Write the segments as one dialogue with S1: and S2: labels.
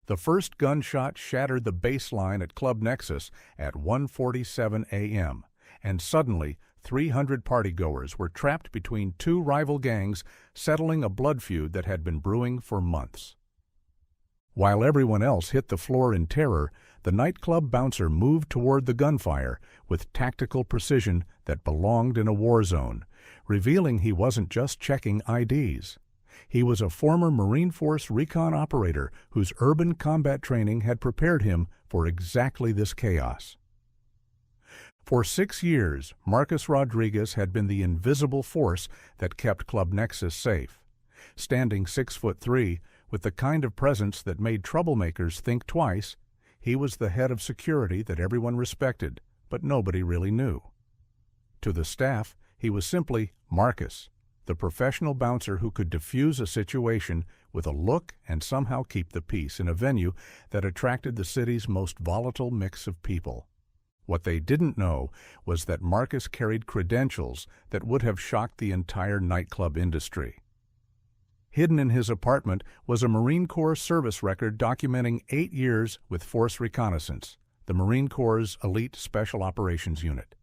S1: The first gunshot shattered the bass line at Club Nexus at 1:47 a.m., and suddenly 300 partygoers were trapped between two rival gangs, settling a blood feud that had been brewing for months. While everyone else hit the floor in terror, the nightclub bouncer moved toward the gunfire with tactical precision that belonged in a war zone, revealing he wasn't just checking IDs. He was a former Marine Force Recon operator whose urban combat training had prepared him for exactly this chaos. For 6 years, Marcus Rodriguez had been the invisible force that kept Club Nexus safe. Standing 6'3", with the kind of presence that made troublemakers think twice, he was the head of security that everyone respected, but nobody really knew. To the staff, he was simply Marcus, the professional bouncer who could diffuse a situation with a look and somehow keep the peace in a venue that attracted the city's most volatile mix of people. What they didn't know was that Marcus carried credentials that would have shocked the entire nightclub industry. Hidden in his apartment was a Marine Corps service record documenting 8 years with Force Reconnaissance, the Marine Corps' elite special operations unit.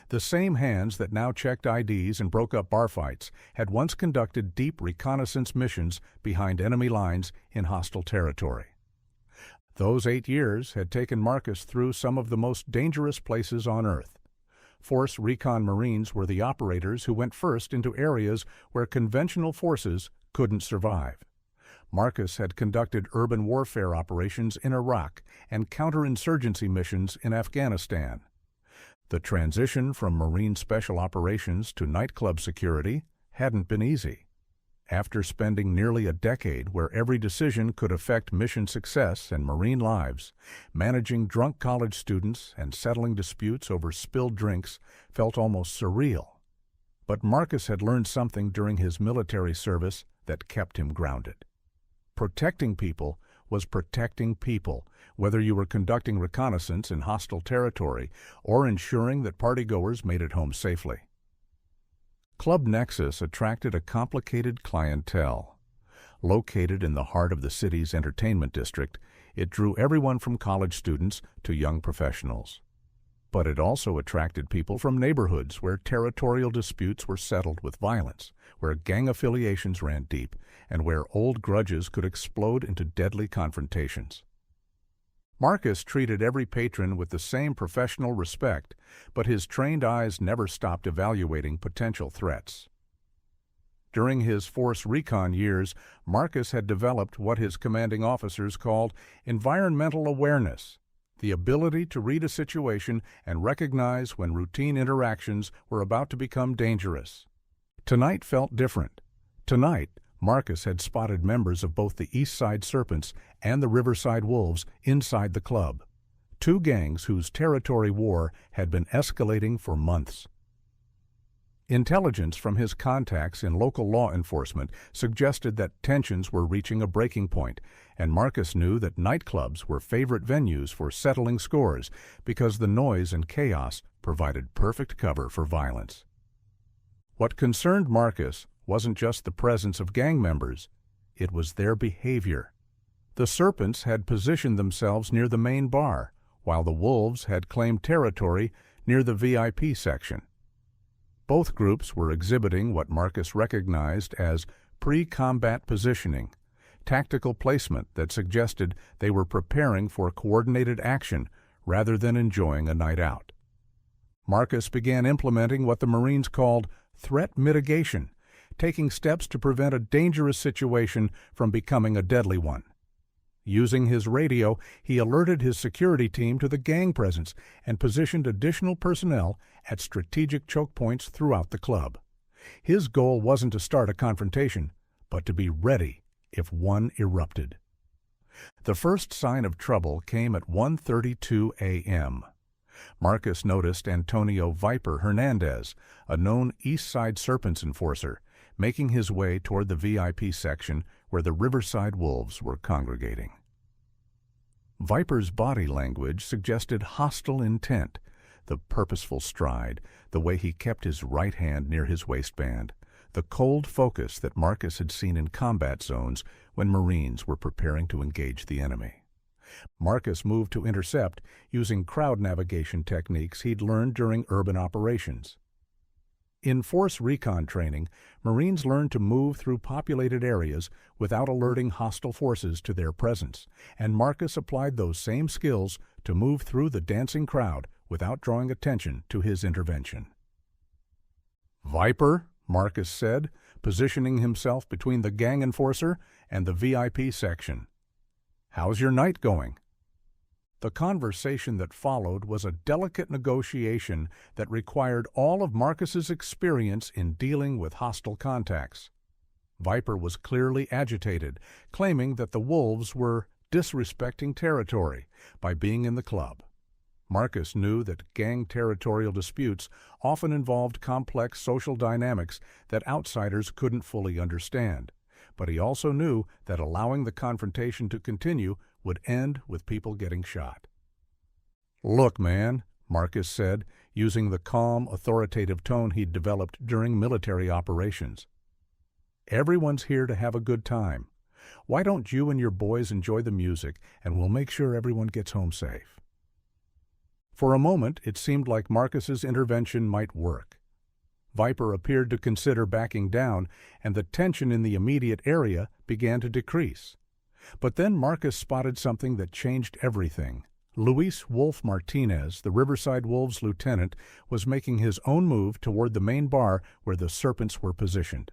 S1: The same hands that now checked IDs and broke up bar fights had once conducted deep reconnaissance missions behind enemy lines in hostile territory. Those 8 years had taken Marcus through some of the most dangerous places on Earth. Force Recon Marines were the operators who went first into areas where conventional forces couldn't survive. Marcus had conducted urban warfare operations in Iraq and counterinsurgency missions in Afghanistan. The transition from Marine Special Operations to nightclub security hadn't been easy. After spending nearly a decade where every decision could affect mission success and Marine lives, managing drunk college students and settling disputes over spilled drinks felt almost surreal. But Marcus had learned something during his military service that kept him grounded. Protecting people was protecting people, whether you were conducting reconnaissance in hostile territory or ensuring that partygoers made it home safely. Club Nexus attracted a complicated clientele. Located in the heart of the city's entertainment district, it drew everyone from college students to young professionals. But it also attracted people from neighborhoods where territorial disputes were settled with violence, where gang affiliations ran deep, and where old grudges could explode into deadly confrontations. Marcus treated every patron with the same professional respect, but his trained eyes never stopped evaluating potential threats. During his Force Recon years, Marcus had developed what his commanding officers called environmental awareness, the ability to read a situation and recognize when routine interactions were about to become dangerous. Tonight felt different. Tonight, Marcus had spotted members of both the East Side Serpents and the Riverside Wolves inside the club, two gangs whose territory war had been escalating for months. Intelligence from his contacts in local law enforcement suggested that tensions were reaching a breaking point, and Marcus knew that nightclubs were favorite venues for settling scores because the noise and chaos provided perfect cover for violence. What concerned Marcus wasn't just the presence of gang members, it was their behavior. The Serpents had positioned themselves near the main bar, while the Wolves had claimed territory near the VIP section. Both groups were exhibiting what Marcus recognized as pre-combat positioning, tactical placement that suggested they were preparing for coordinated action rather than enjoying a night out. Marcus began implementing what the Marines called threat mitigation, taking steps to prevent a dangerous situation from becoming a deadly one. Using his radio, he alerted his security team to the gang presence and positioned additional personnel at strategic choke points throughout the club. His goal wasn't to start a confrontation, but to be ready if one erupted. The first sign of trouble came at 1:32 a.m. Marcus noticed Antonio Viper Hernandez, a known East Side Serpents enforcer, making his way toward the VIP section where the Riverside Wolves were congregating. Viper's body language suggested hostile intent, the purposeful stride, the way he kept his right hand near his waistband, the cold focus that Marcus had seen in combat zones when Marines were preparing to engage the enemy. Marcus moved to intercept using crowd navigation techniques he'd learned during urban operations. In Force Recon training, Marines learned to move through populated areas without alerting hostile forces to their presence, and Marcus applied those same skills to move through the dancing crowd without drawing attention to his intervention. "Viper," Marcus said, positioning himself between the gang enforcer and the VIP section. "How's your night going?" The conversation that followed was a delicate negotiation that required all of Marcus's experience in dealing with hostile contacts. Viper was clearly agitated, claiming that the wolves were disrespecting territory by being in the club. Marcus knew that gang territorial disputes often involved complex social dynamics that outsiders couldn't fully understand, but he also knew that allowing the confrontation to continue would end with people getting shot. "Look, man," Marcus said, using the calm, authoritative tone he'd developed during military operations. "Everyone's here to have a good time. Why don't you and your boys enjoy the music, and we'll make sure everyone gets home safe." For a moment, it seemed like Marcus's intervention might work. Viper appeared to consider backing down, and the tension in the immediate area began to decrease. But then Marcus spotted something that changed everything. Luis Wolf Martinez, the Riverside Wolves lieutenant, was making his own move toward the main bar where the Serpents were positioned.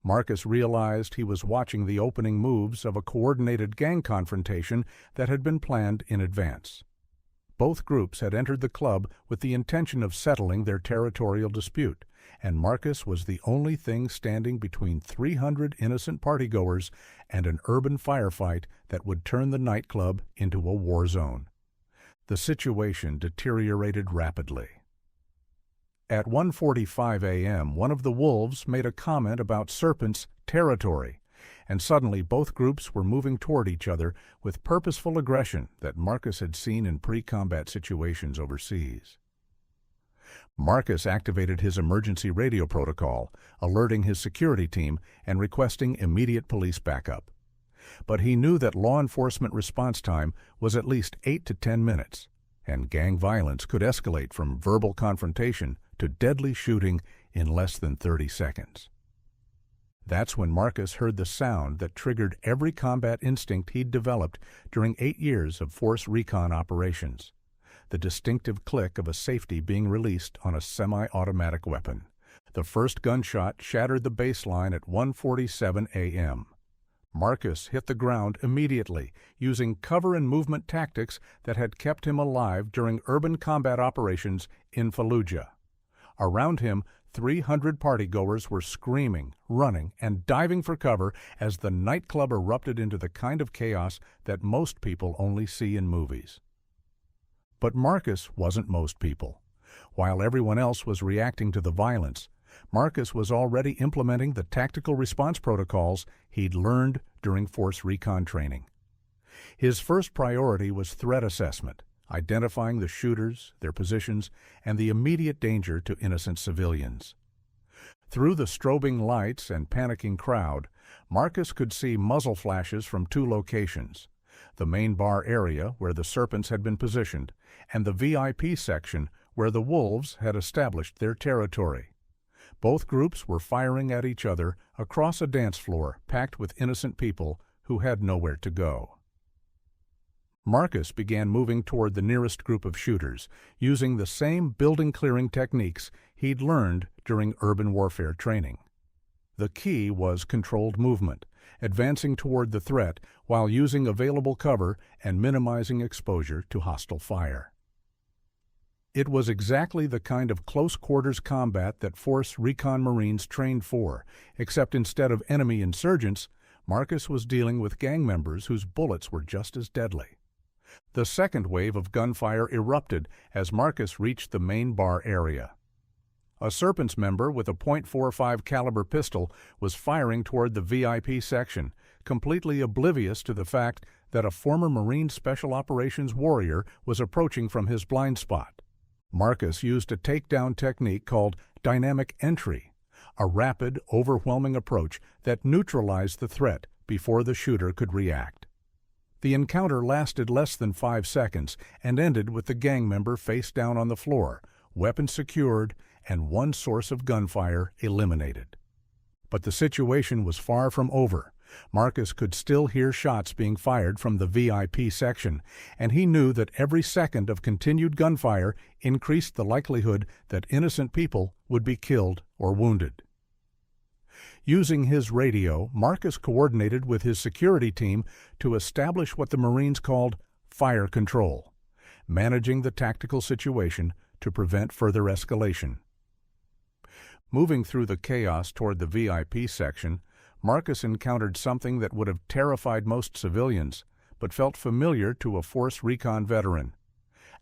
S1: Marcus realized he was watching the opening moves of a coordinated gang confrontation that had been planned in advance. Both groups had entered the club with the intention of settling their territorial dispute, and Marcus was the only thing standing between 300 innocent partygoers and an urban firefight that would turn the nightclub into a war zone. The situation deteriorated rapidly. At 1:45 a.m., one of the wolves made a comment about Serpent's territory, and suddenly both groups were moving toward each other with purposeful aggression that Marcus had seen in pre-combat situations overseas. Marcus activated his emergency radio protocol, alerting his security team and requesting immediate police backup. But he knew that law enforcement response time was at least 8 to 10 minutes, and gang violence could escalate from verbal confrontation to deadly shooting in less than 30 seconds. That's when Marcus heard the sound that triggered every combat instinct he'd developed during 8 years of Force Recon operations: the distinctive click of a safety being released on a semi-automatic weapon. The first gunshot shattered the baseline at 1:47 a.m. Marcus hit the ground immediately, using cover and movement tactics that had kept him alive during urban combat operations in Fallujah. Around him, 300 partygoers were screaming, running, and diving for cover as the nightclub erupted into the kind of chaos that most people only see in movies. But Marcus wasn't most people. While everyone else was reacting to the violence, Marcus was already implementing the tactical response protocols he'd learned during Force Recon training. His first priority was threat assessment, identifying the shooters, their positions, and the immediate danger to innocent civilians. Through the strobing lights and panicking crowd, Marcus could see muzzle flashes from 2 locations: the main bar area where the Serpents had been positioned, and the VIP section where the Wolves had established their territory. Both groups were firing at each other across a dance floor packed with innocent people who had nowhere to go. Marcus began moving toward the nearest group of shooters, using the same building-clearing techniques he'd learned during urban warfare training. The key was controlled movement, advancing toward the threat while using available cover and minimizing exposure to hostile fire. It was exactly the kind of close-quarters combat that Force Recon Marines trained for, except instead of enemy insurgents, Marcus was dealing with gang members whose bullets were just as deadly. The second wave of gunfire erupted as Marcus reached the main bar area. A Serpents member with a .45 caliber pistol was firing toward the VIP section, completely oblivious to the fact that a former Marine Special Operations warrior was approaching from his blind spot. Marcus used a takedown technique called dynamic entry, a rapid, overwhelming approach that neutralized the threat before the shooter could react. The encounter lasted less than 5 seconds and ended with the gang member face down on the floor, weapons secured, and one source of gunfire eliminated. But the situation was far from over. Marcus could still hear shots being fired from the VIP section, and he knew that every second of continued gunfire increased the likelihood that innocent people would be killed or wounded. Using his radio, Marcus coordinated with his security team to establish what the Marines called fire control, managing the tactical situation to prevent further escalation. Moving through the chaos toward the VIP section, Marcus encountered something that would have terrified most civilians, but felt familiar to a Force Recon veteran: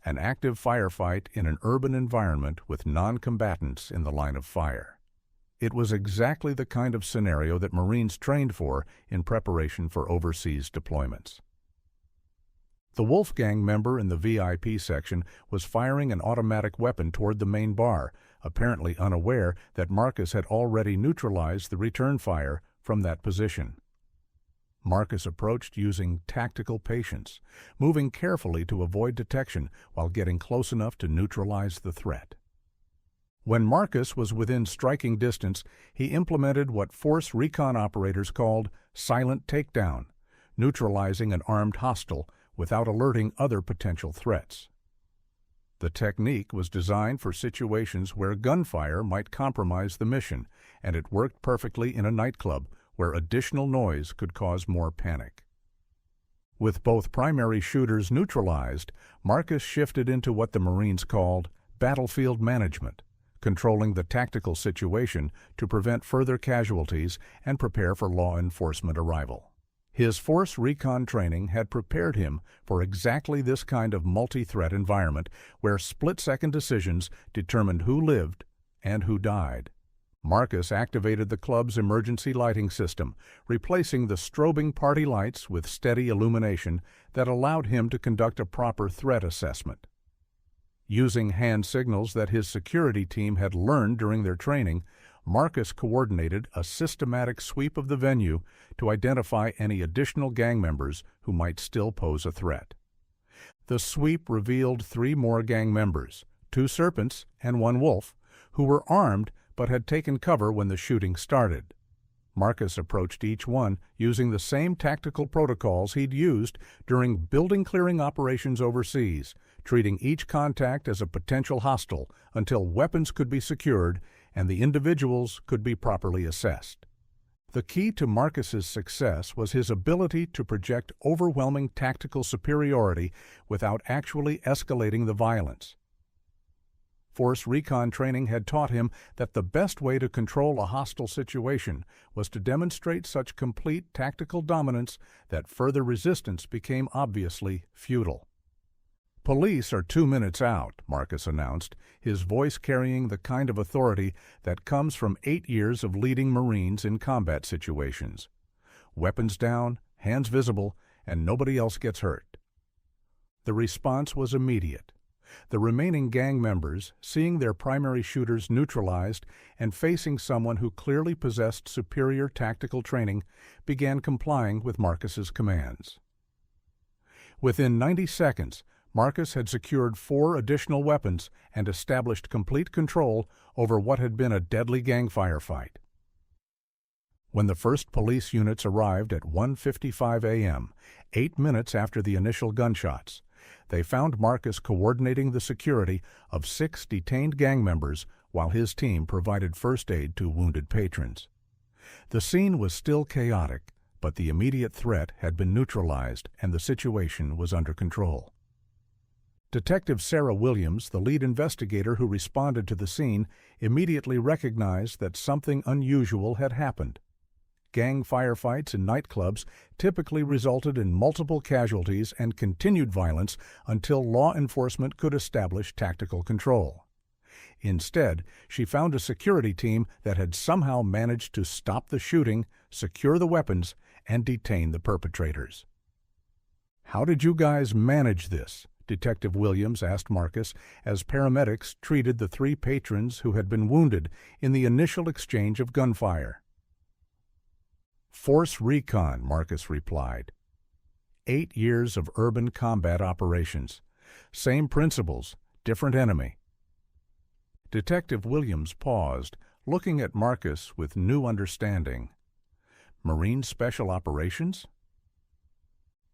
S1: an active firefight in an urban environment with non-combatants in the line of fire. It was exactly the kind of scenario that Marines trained for in preparation for overseas deployments. The Wolfgang member in the VIP section was firing an automatic weapon toward the main bar, apparently unaware that Marcus had already neutralized the return fire from that position. Marcus approached using tactical patience, moving carefully to avoid detection while getting close enough to neutralize the threat. When Marcus was within striking distance, he implemented what Force Recon operators called silent takedown, neutralizing an armed hostile without alerting other potential threats. The technique was designed for situations where gunfire might compromise the mission, and it worked perfectly in a nightclub where additional noise could cause more panic. With both primary shooters neutralized, Marcus shifted into what the Marines called battlefield management, controlling the tactical situation to prevent further casualties and prepare for law enforcement arrival. His Force Recon training had prepared him for exactly this kind of multi-threat environment where split-second decisions determined who lived and who died. Marcus activated the club's emergency lighting system, replacing the strobing party lights with steady illumination that allowed him to conduct a proper threat assessment. Using hand signals that his security team had learned during their training, Marcus coordinated a systematic sweep of the venue to identify any additional gang members who might still pose a threat. The sweep revealed 3 more gang members, 2 serpents and 1 wolf, who were armed but had taken cover when the shooting started. Marcus approached each one using the same tactical protocols he'd used during building-clearing operations overseas, treating each contact as a potential hostile until weapons could be secured and the individuals could be properly assessed. The key to Marcus's success was his ability to project overwhelming tactical superiority without actually escalating the violence. Force Recon training had taught him that the best way to control a hostile situation was to demonstrate such complete tactical dominance that further resistance became obviously futile. "Police are 2 minutes out," Marcus announced, his voice carrying the kind of authority that comes from 8 years of leading Marines in combat situations. Weapons down, hands visible, and nobody else gets hurt. The response was immediate. The remaining gang members, seeing their primary shooters neutralized and facing someone who clearly possessed superior tactical training, began complying with Marcus's commands. Within 90 seconds, Marcus had secured 4 additional weapons and established complete control over what had been a deadly gang firefight. When the first police units arrived at 1:55 a.m., 8 minutes after the initial gunshots, they found Marcus coordinating the security of 6 detained gang members while his team provided first aid to wounded patrons. The scene was still chaotic, but the immediate threat had been neutralized and the situation was under control. Detective Sarah Williams, the lead investigator who responded to the scene, immediately recognized that something unusual had happened. Gang firefights in nightclubs typically resulted in multiple casualties and continued violence until law enforcement could establish tactical control. Instead, she found a security team that had somehow managed to stop the shooting, secure the weapons, and detain the perpetrators. "How did you guys manage this?" Detective Williams asked Marcus as paramedics treated the 3 patrons who had been wounded in the initial exchange of gunfire. "Force Recon," Marcus replied. 8 years of urban combat operations. Same principles, different enemy. Detective Williams paused, looking at Marcus with new understanding. "Marine Special Operations?"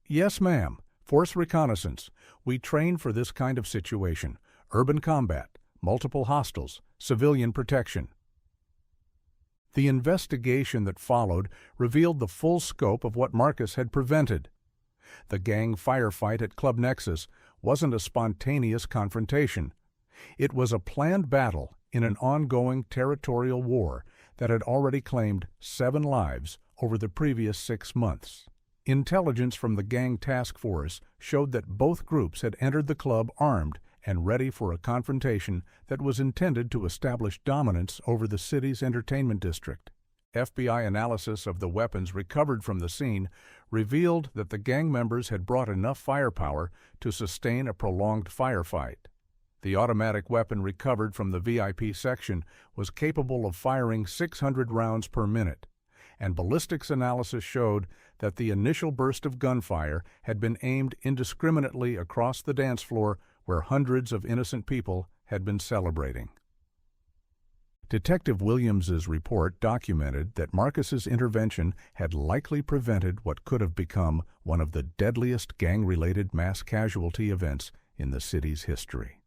S1: "Yes, ma'am. Force reconnaissance. We train for this kind of situation. Urban combat, multiple hostiles, civilian protection." The investigation that followed revealed the full scope of what Marcus had prevented. The gang firefight at Club Nexus wasn't a spontaneous confrontation. It was a planned battle in an ongoing territorial war that had already claimed 7 lives over the previous 6 months. Intelligence from the gang task force showed that both groups had entered the club armed and ready for a confrontation that was intended to establish dominance over the city's entertainment district. FBI analysis of the weapons recovered from the scene revealed that the gang members had brought enough firepower to sustain a prolonged firefight. The automatic weapon recovered from the VIP section was capable of firing 600 rounds per minute, and ballistics analysis showed that the initial burst of gunfire had been aimed indiscriminately across the dance floor where hundreds of innocent people had been celebrating. Detective Williams's report documented that Marcus's intervention had likely prevented what could have become one of the deadliest gang-related mass casualty events in the city's history.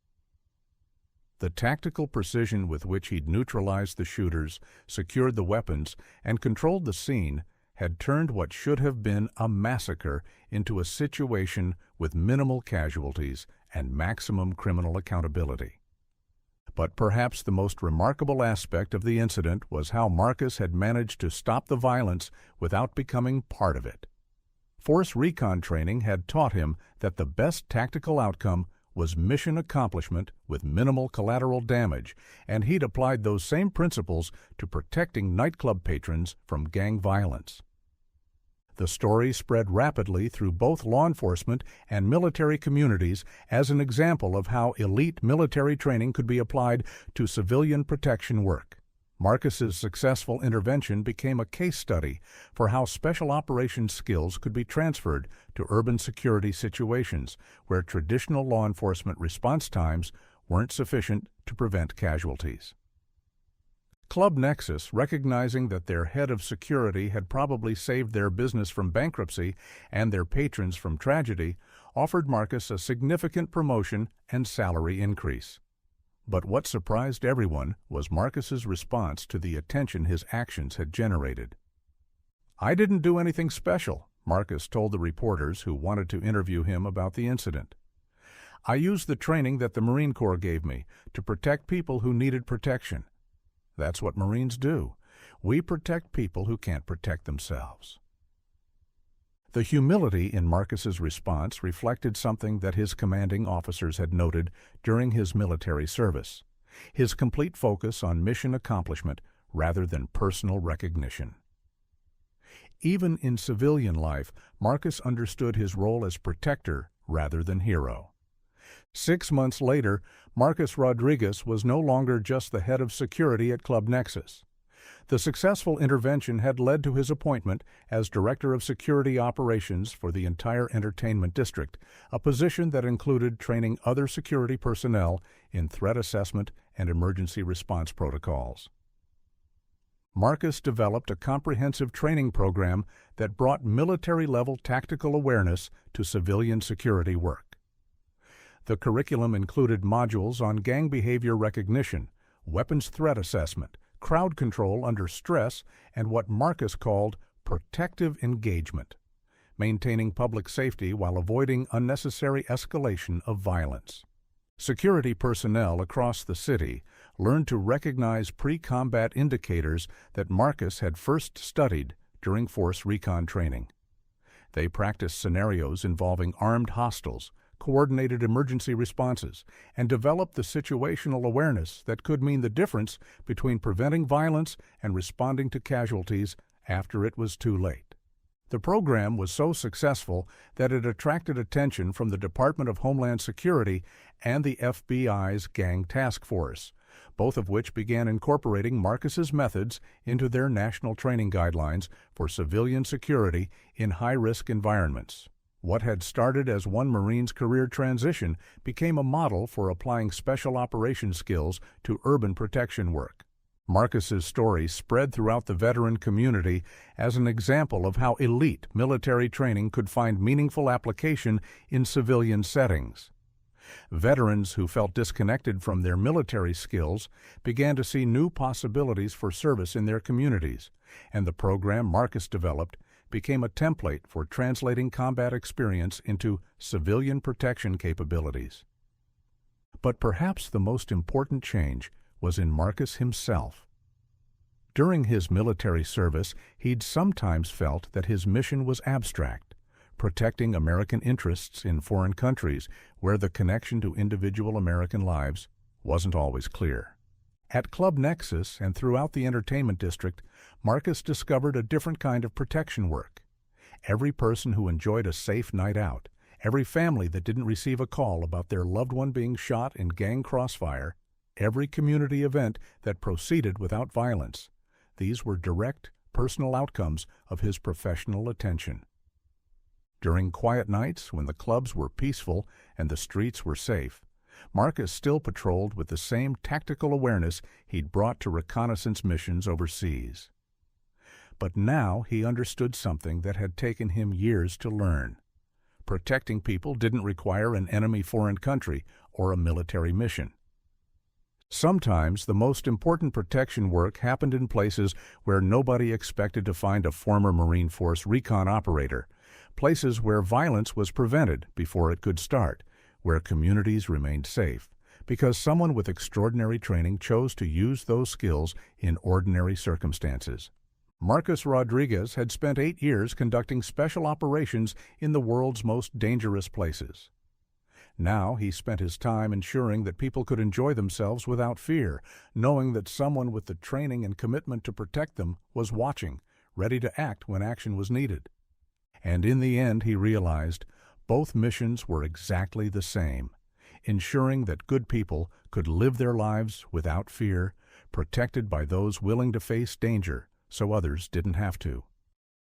S1: The tactical precision with which he'd neutralized the shooters, secured the weapons, and controlled the scene had turned what should have been a massacre into a situation with minimal casualties and maximum criminal accountability. But perhaps the most remarkable aspect of the incident was how Marcus had managed to stop the violence without becoming part of it. Force Recon training had taught him that the best tactical outcome was mission accomplishment with minimal collateral damage, and he'd applied those same principles to protecting nightclub patrons from gang violence. The story spread rapidly through both law enforcement and military communities as an example of how elite military training could be applied to civilian protection work. Marcus's successful intervention became a case study for how special operations skills could be transferred to urban security situations where traditional law enforcement response times weren't sufficient to prevent casualties. Club Nexus, recognizing that their head of security had probably saved their business from bankruptcy and their patrons from tragedy, offered Marcus a significant promotion and salary increase. But what surprised everyone was Marcus's response to the attention his actions had generated. "I didn't do anything special," Marcus told the reporters who wanted to interview him about the incident. "I used the training that the Marine Corps gave me to protect people who needed protection. That's what Marines do. We protect people who can't protect themselves." The humility in Marcus's response reflected something that his commanding officers had noted during his military service: his complete focus on mission accomplishment rather than personal recognition. Even in civilian life, Marcus understood his role as protector rather than hero. 6 months later, Marcus Rodriguez was no longer just the head of security at Club Nexus. The successful intervention had led to his appointment as Director of Security Operations for the entire entertainment district, a position that included training other security personnel in threat assessment and emergency response protocols. Marcus developed a comprehensive training program that brought military-level tactical awareness to civilian security work. The curriculum included modules on gang behavior recognition, weapons threat assessment, crowd control under stress, and what Marcus called protective engagement, maintaining public safety while avoiding unnecessary escalation of violence. Security personnel across the city learned to recognize pre-combat indicators that Marcus had first studied during Force Recon training. They practiced scenarios involving armed hostiles, coordinated emergency responses, and developed the situational awareness that could mean the difference between preventing violence and responding to casualties after it was too late. The program was so successful that it attracted attention from the Department of Homeland Security and the FBI's Gang Task Force, both of which began incorporating Marcus's methods into their national training guidelines for civilian security in high-risk environments. What had started as one Marine's career transition became a model for applying special operations skills to urban protection work. Marcus's story spread throughout the veteran community as an example of how elite military training could find meaningful application in civilian settings. Veterans who felt disconnected from their military skills began to see new possibilities for service in their communities, and the program Marcus developed became a template for translating combat experience into civilian protection capabilities. But perhaps the most important change was in Marcus himself. During his military service, he'd sometimes felt that his mission was abstract, protecting American interests in foreign countries where the connection to individual American lives wasn't always clear. At Club Nexus and throughout the entertainment district, Marcus discovered a different kind of protection work. Every person who enjoyed a safe night out, every family that didn't receive a call about their loved one being shot in gang crossfire, every community event that proceeded without violence, these were direct, personal outcomes of his professional attention. During quiet nights, when the clubs were peaceful and the streets were safe, Marcus still patrolled with the same tactical awareness he'd brought to reconnaissance missions overseas. But now he understood something that had taken him years to learn. Protecting people didn't require an enemy foreign country or a military mission. Sometimes the most important protection work happened in places where nobody expected to find a former Marine Force Recon operator, places where violence was prevented before it could start, where communities remained safe, because someone with extraordinary training chose to use those skills in ordinary circumstances. Marcus Rodriguez had spent 8 years conducting special operations in the world's most dangerous places. Now he spent his time ensuring that people could enjoy themselves without fear, knowing that someone with the training and commitment to protect them was watching, ready to act when action was needed. And in the end, he realized, both missions were exactly the same, ensuring that good people could live their lives without fear, protected by those willing to face danger so others didn't have to.